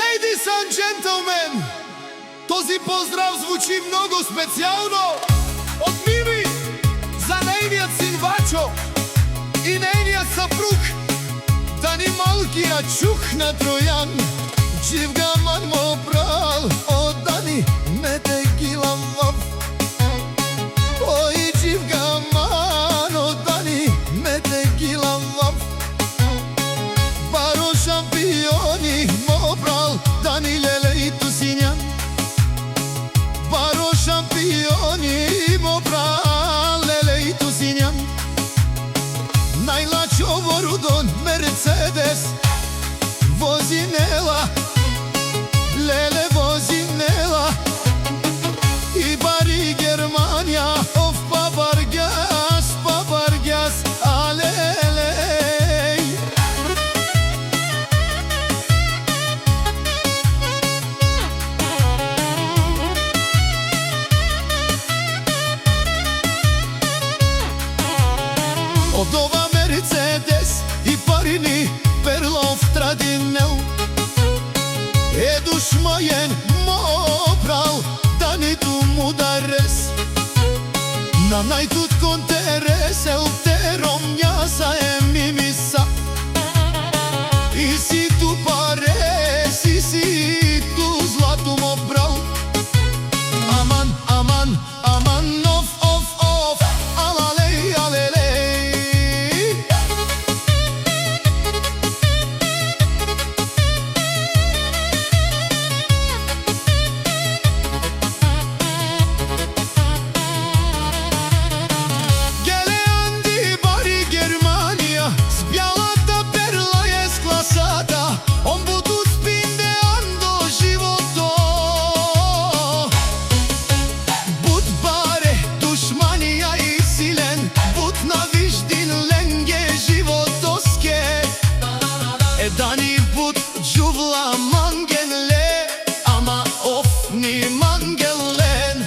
Ladies and gentlemen, този поздрав звучи много специално от Мими за нейният син Вачо и нейният съпруг Дани малкия чух на Троян. Дживгаман му брал от Дани ме тегила в. Ой, Дживгаман от Дани ме тегила в. Баро шампиони му брал Дани леле и Тусинян. Баро шампиони му брал леле и Тусинян. Najlačovo rudon Mercedes vozinela, lele vozinela i bari Germania of pabargas alelej. Od ova Mercedes i parini Perlov tradinel e dušmajen mo pral Dani tu mudares na najtut konteres el terom njasa e mimisa i si tu pares i si tu zlatu mo pral. Aman, aman, aman, of, of, of, alalej, alelej. Dani but juvla mangelle ama of ni mangellen.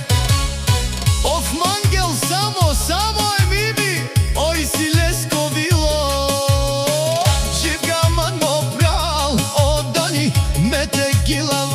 Of mangel samo e Mimi oj si leskovilo. Živgaman mo pral od Dani me tegila